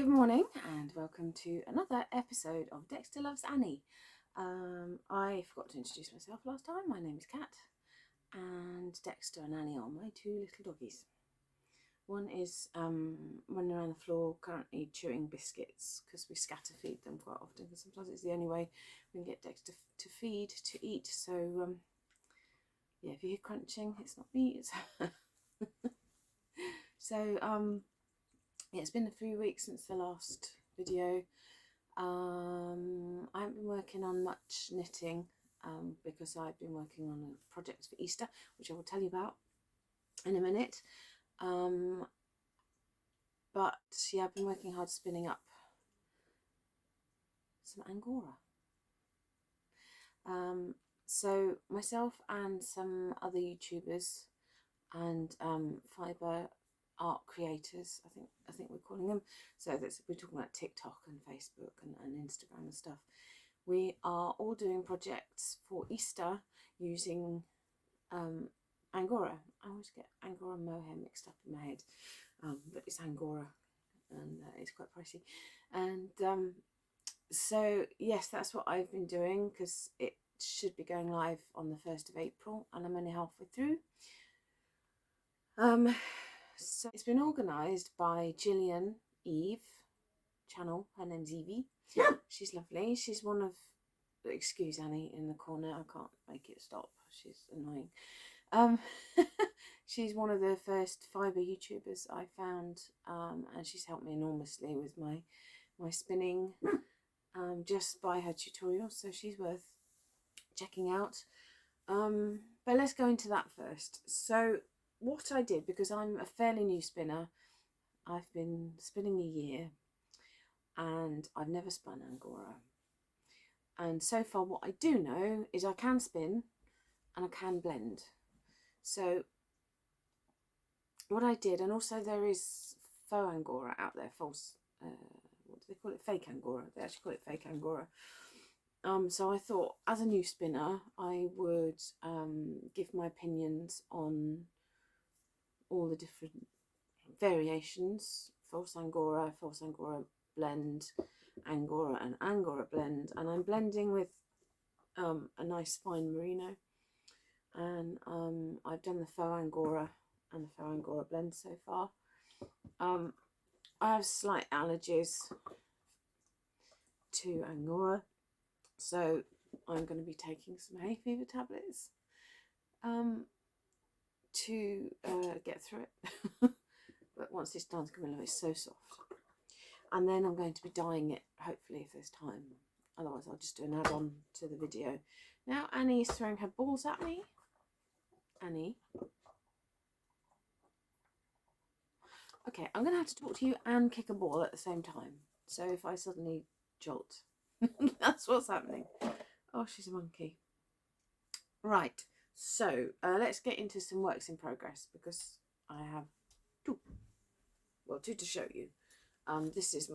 Good morning and welcome to another episode of Dexter Loves Annie. I forgot to introduce myself last time. My name is Kat and Dexter and Annie are my two little doggies. One is running around the floor currently chewing biscuits because we scatter feed them quite often because sometimes it's the only way we can get Dexter to feed, to eat. So yeah, if you hear crunching, it's not me, it's her. So yeah, it's been a few weeks since the last video. I haven't been working on much knitting because I've been working on a project for Easter, which I will tell you about in a minute. But yeah, I've been working hard spinning up some Angora. So myself and some other YouTubers and fibre art creators, I think we're calling them. So we're talking about TikTok and Facebook and Instagram and stuff. We are all doing projects for Easter using Angora. I always get Angora and mohair mixed up in my head, but it's Angora and it's quite pricey. And so yes, that's what I've been doing because it should be going live on the 1st of April and I'm only halfway through. So it's been organised by Gillian Eve channel. Her name's Evie. She's lovely. She's one of, excuse Annie in the corner, I can't make it stop, she's annoying. She's one of the first fibre YouTubers I found, and she's helped me enormously with my spinning just by her tutorials, so she's worth checking out. But let's go into that first. So what I did, because I'm a fairly new spinner, I've been spinning a year and I've never spun Angora. And so far what I do know is I can spin and I can blend. So what I did, and also there is faux Angora out there, false, what do they call it? Fake Angora. They actually call it fake Angora. So I thought as a new spinner I would give my opinions on all the different variations, false Angora blend, Angora and Angora blend, and I'm blending with a nice fine merino, and I've done the faux Angora and the faux Angora blend so far. I have slight allergies to Angora, so I'm going to be taking some hay fever tablets to get through it. But once it's done, it's going to be so soft. And then I'm going to be dyeing it, hopefully, if there's time. Otherwise, I'll just do an add-on to the video. Now Annie is throwing her balls at me. Annie. Okay, I'm going to have to talk to you and kick a ball at the same time. So if I suddenly jolt, that's what's happening. Oh, she's a monkey. Right, so let's get into some works in progress because I have two to show you. This is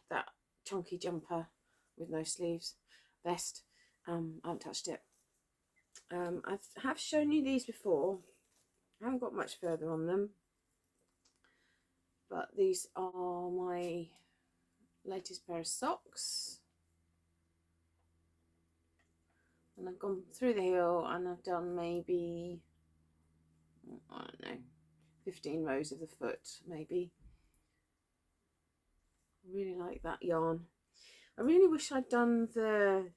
that chunky jumper with no sleeves vest. I haven't touched it. I have shown you these before. I haven't got much further on them, but these are my latest pair of socks. And I've gone through the heel and I've done maybe, I don't know, 15 rows of the foot maybe. I really like that yarn. I really wish I'd done the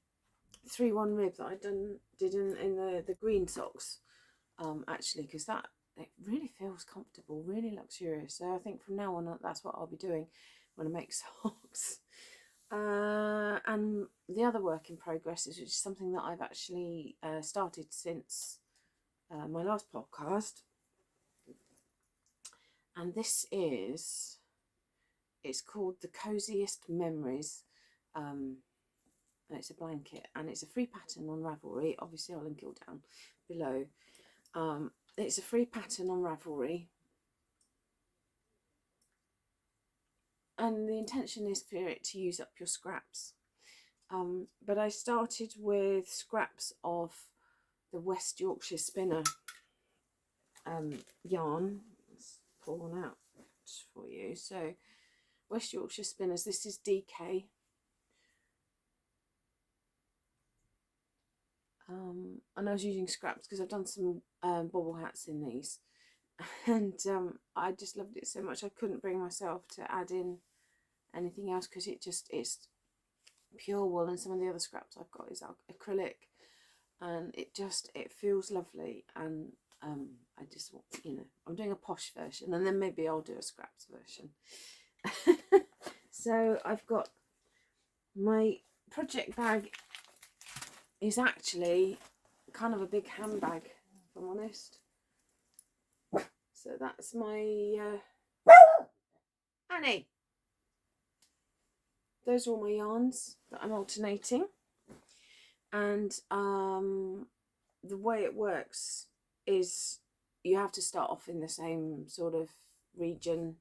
3-1 rib that I did in the green socks, actually, because it really feels comfortable, really luxurious. So I think from now on that's what I'll be doing when I make socks. And the other work in progress is something that I've actually started since my last podcast, and this is, it's called the Coziest Memories. And it's a blanket and it's a free pattern on Ravelry. Obviously I'll link it all down below. It's a free pattern on Ravelry, and the intention is for it to use up your scraps. But I started with scraps of the West Yorkshire Spinner yarn. Let's pull one out for you. So West Yorkshire Spinners. This is DK. And I was using scraps because I've done some bobble hats in these, and I just loved it so much I couldn't bring myself to add in anything else, because it's pure wool, and some of the other scraps I've got is acrylic, and it feels lovely. And I just want, I'm doing a posh version, and then maybe I'll do a scraps version. So I've got my project bag is actually kind of a big handbag, if I'm honest. So that's my Annie. Those are all my yarns that I'm alternating, and the way it works is you have to start off in the same sort of region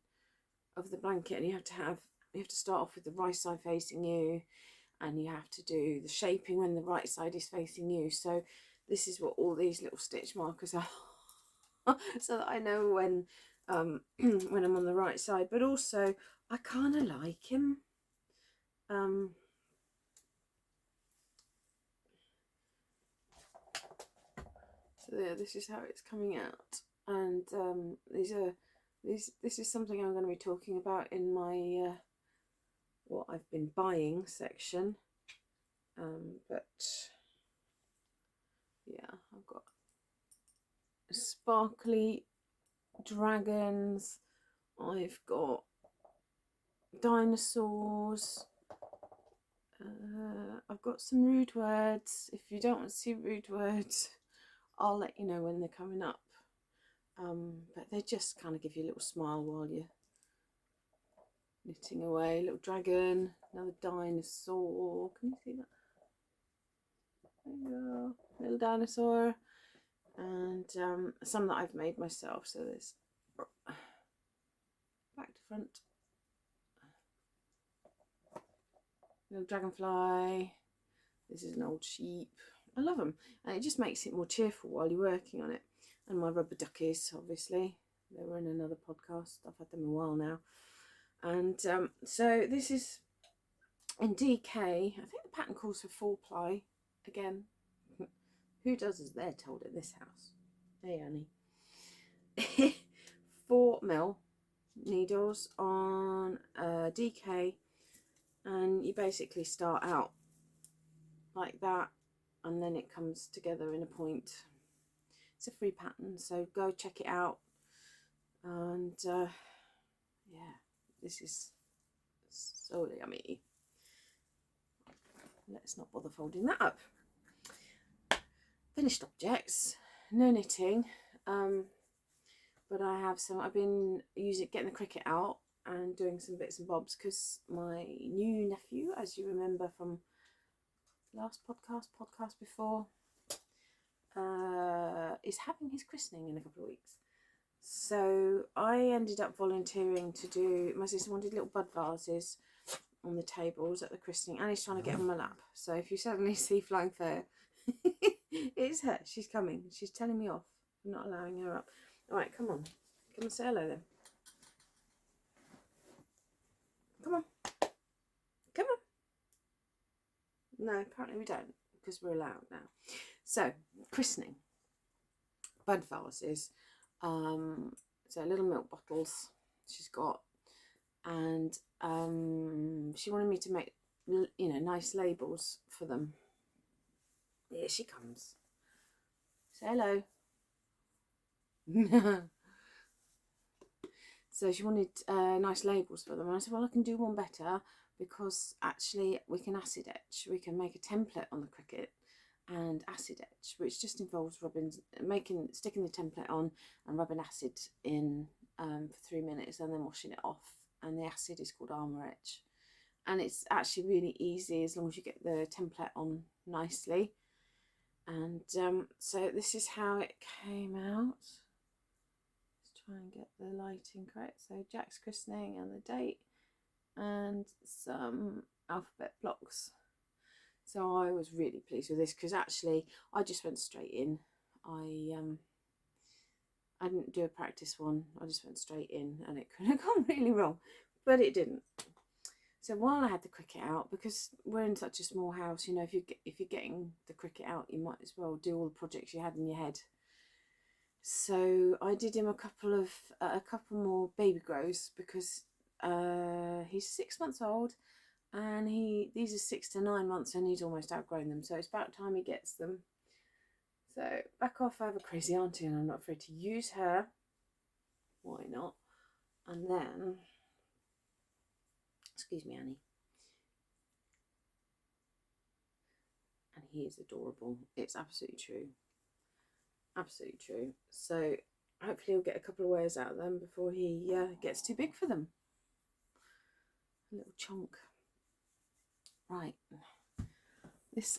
of the blanket, and you have to start off with the right side facing you, and you have to do the shaping when the right side is facing you. So this is what all these little stitch markers are, so that I know when when I'm on the right side. But also I kind of like him. So there, this is how it's coming out, and this is something I'm going to be talking about in my what I've been buying section. But yeah, I've got sparkly dragons, I've got dinosaurs, I've got some rude words. If you don't want to see rude words, I'll let you know when they're coming up. But they just kind of give you a little smile while you're knitting away. Little dragon, another dinosaur. Can you see that? There you go. Little dinosaur. And some that I've made myself. So there's back to front. Little dragonfly. This is an old sheep. I love them, and it just makes it more cheerful while you're working on it. And my rubber duckies, obviously, they were in another podcast. I've had them a while now. And so this is in DK. I think the pattern calls for 4-ply again. Who does as they're told at this house? Hey, Annie. 4mm needles on DK, and you basically start out like that, and then it comes together in a point. It's a free pattern, so go check it out. And yeah, this is so yummy. Let's not bother folding that up. Finished objects, no knitting, but I have some. I've been getting the cricket out and doing some bits and bobs, because my new nephew, as you remember from last podcast before, is having his christening in a couple of weeks. So I ended up volunteering to do. My sister wanted little bud vases on the tables at the christening, and he's trying to get on my lap. So if you suddenly see flying fur, it's her. She's coming. She's telling me off. I'm not allowing her up. All right, come on, come and say hello then. Come on, come on. No, apparently we don't, because we're allowed now. So christening, bud vases. So little milk bottles she's got, and she wanted me to make, nice labels for them. Here she comes. Say hello. So she wanted nice labels for them, and I said, well, I can do one better, because actually we can acid etch. We can make a template on the cricket and acid etch, which just involves sticking the template on and rubbing acid in for 3 minutes, and then washing it off. And the acid is called armour etch, and it's actually really easy as long as you get the template on nicely. And so this is how it came out. Let's try and get the lighting correct. So Jack's christening and the date, and some alphabet blocks. So I was really pleased with this, because actually I just went straight in. I didn't do a practice one. I just went straight in, and it could have gone really wrong. but it didn't. So while I had the cricket out, because we're in such a small house, you know, if you're getting the cricket out, you might as well do all the projects you had in your head. So I did him a couple more baby grows, because he's 6 months old, and these are 6 to 9 months, and he's almost outgrown them. So it's about time he gets them. So back off, I have a crazy auntie, and I'm not afraid to use her. Why not? And then, excuse me, Annie. And he is adorable. It's absolutely true. Absolutely true. So hopefully he'll get a couple of wears out of them before he gets too big for them. A little chunk. Right. This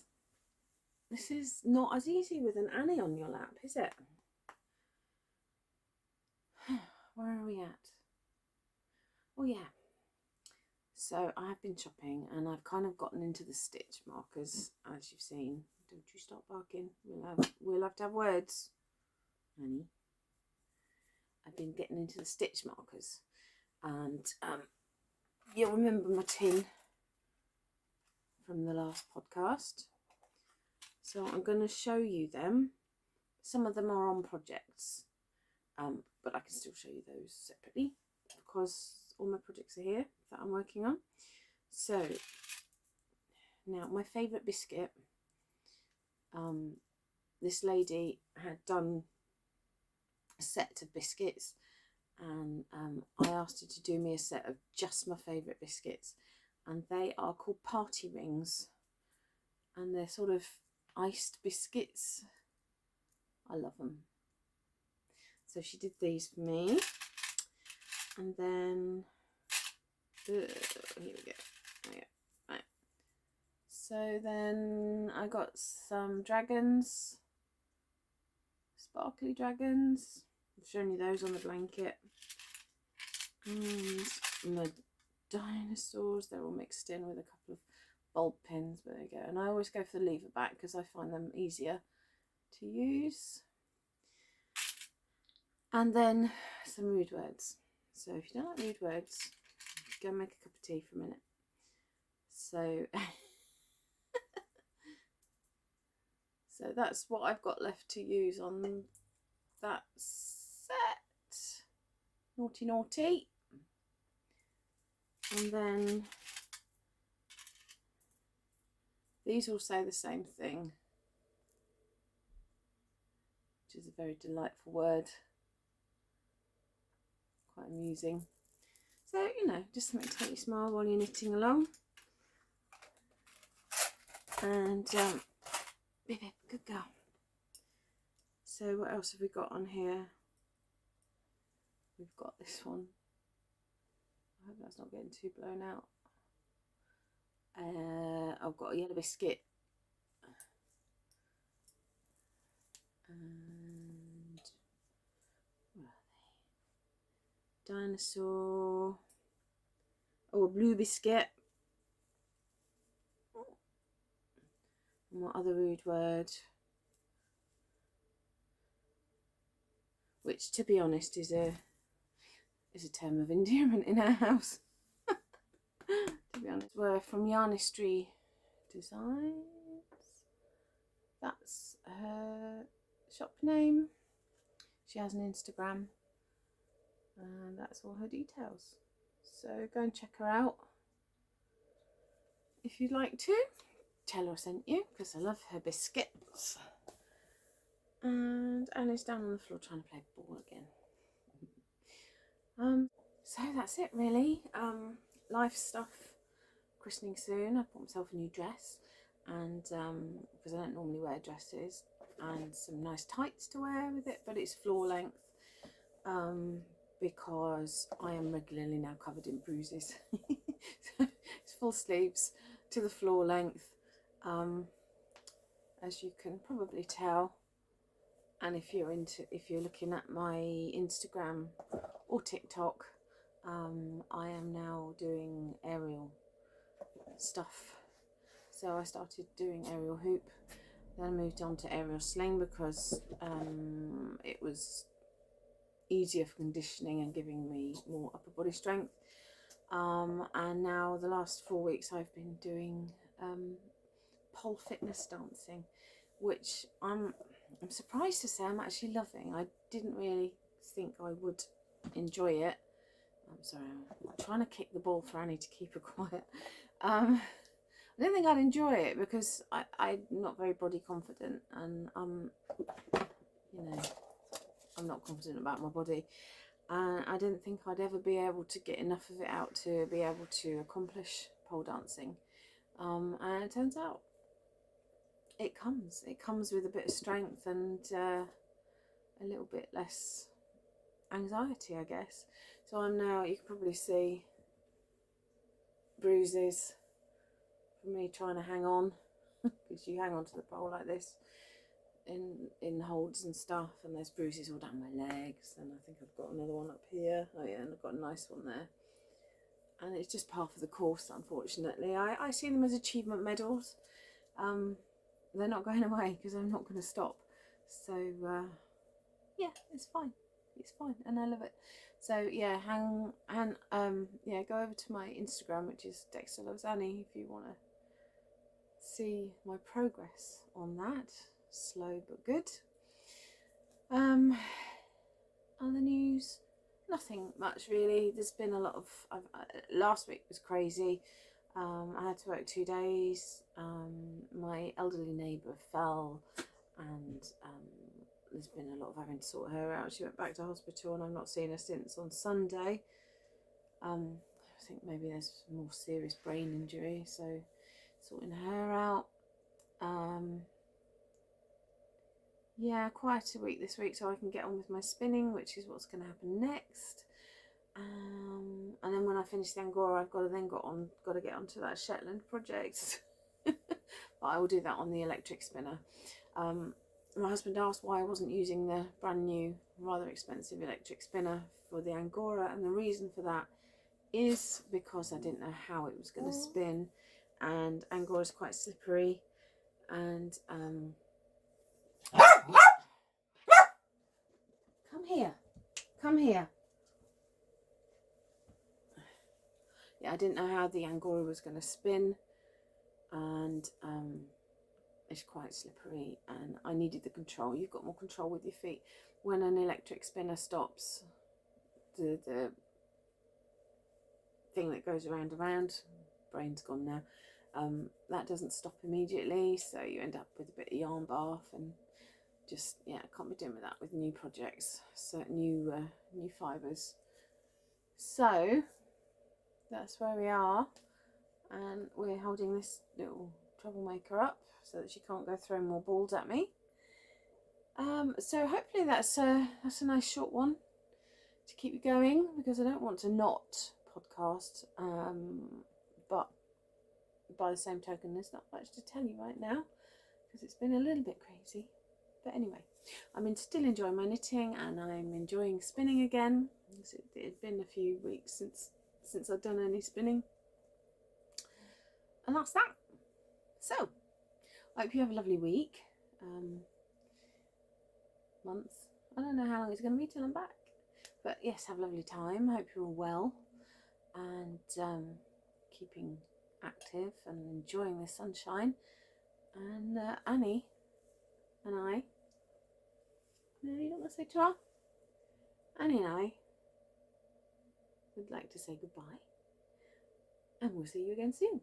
is not as easy with an Annie on your lap, is it? Where are we at? Oh yeah. So I've been shopping, and I've kind of gotten into the stitch markers, as you've seen. Don't you stop barking. We'll have to have words, Annie. I've been getting into the stitch markers, and you'll remember my tin from the last podcast. So I'm going to show you them. Some of them are on projects, but I can still show you those separately, because all my projects are here that I'm working on. So now my favourite biscuit, this lady had done a set of biscuits, and I asked her to do me a set of just my favourite biscuits, and they are called party rings, and they're sort of iced biscuits. I love them. So she did these for me, and then here we go. Right. So then I got some dragons, sparkly dragons. I've shown you those on the blanket. And my dinosaurs, they're all mixed in with a couple of bulb pins, but there you go. And I always go for the lever back because I find them easier to use. And then some rude words. So if you don't like rude words, go and make a cup of tea for a minute. So so that's what I've got left to use on that set. Naughty naughty. And then these all say the same thing, which is a very delightful word. Quite amusing. So, you know, just something to make you smile while you're knitting along. And baby, good girl. So what else have we got on here? We've got this one. I hope that's not getting too blown out. I've got a yellow biscuit. And where are they? Dinosaur. Oh, a blue biscuit. And what other rude word? Which, to be honest, is a term of endearment in our house. To be honest, we're from Yarnistry Designs. That's her shop name. She has an Instagram, and that's all her details. So go and check her out if you'd like to. Tell her I sent you, because I love her biscuits. And Annie's down on the floor trying to play ball again. So that's it really. Life stuff. Christening soon. I bought myself a new dress, and because I don't normally wear dresses, and some nice tights to wear with it, but it's floor length, because I am regularly now covered in bruises. So it's full sleeves to the floor length, as you can probably tell. And if you're looking at my Instagram or TikTok, I am now doing aerial stuff. So I started doing aerial hoop, then I moved on to aerial sling, because it was easier for conditioning and giving me more upper body strength. And now the last 4 weeks I've been doing pole fitness dancing, which I'm surprised to say I'm actually loving. I didn't really think I would enjoy it. I'm sorry, I'm trying to kick the ball for Annie to keep her quiet. I didn't think I'd enjoy it because I'm not very body confident, and you know, I'm not confident about my body, and I didn't think I'd ever be able to get enough of it out to be able to accomplish pole dancing. And it turns out it comes with a bit of strength and a little bit less anxiety, I guess. So I'm now, you can probably see bruises from me trying to hang on, because you hang on to the pole like this in holds and stuff, and there's bruises all down my legs, and I think I've got another one up here. Oh yeah, and I've got a nice one there. And it's just part of the course, unfortunately. I see them as achievement medals. They're not going away because I'm not going to stop. So yeah, it's fine. It's fine, and I love it. So yeah, yeah, go over to my Instagram, which is Dexter Loves Annie, if you want to see my progress on that. Slow but good. Other news, nothing much really. There's been a lot of last week was crazy. I had to work 2 days. My elderly neighbour fell, and there's been a lot of having to sort her out. She went back to hospital, and I've not seen her since on Sunday. I think maybe there's more serious brain injury, so sorting her out. Yeah, quite a week this week, so I can get on with my spinning, which is what's going to happen next. And then when I finish the Angora, I've got to get onto that Shetland project. But I will do that on the electric spinner. My husband asked why I wasn't using the brand new, rather expensive electric spinner for the Angora, and the reason for that is because I didn't know how it was going to spin, and Angora is quite slippery, and come here. Yeah, I didn't know how the Angora was going to spin, and it's quite slippery, and I needed the control. You've got more control with your feet. When an electric spinner stops, the thing that goes around, brain's gone now, that doesn't stop immediately, so you end up with a bit of yarn bath, and just, yeah, I can't be doing with that with new projects, so new fibres. So that's where we are, and we're holding this little troublemaker up so that she can't go throwing more balls at me. So hopefully that's a nice short one to keep you going, because I don't want to not podcast, but by the same token there's not much to tell you right now because it's been a little bit crazy. But anyway, I'm still enjoying my knitting, and I'm enjoying spinning again. It had been a few weeks since I'd done any spinning, and that's that. So I hope you have a lovely week, month. I don't know how long it's going to be till I'm back, but yes, have a lovely time. I hope you're all well and keeping active and enjoying the sunshine. And Annie and I, no, you don't want to say ta? Annie and I would like to say goodbye, and we'll see you again soon.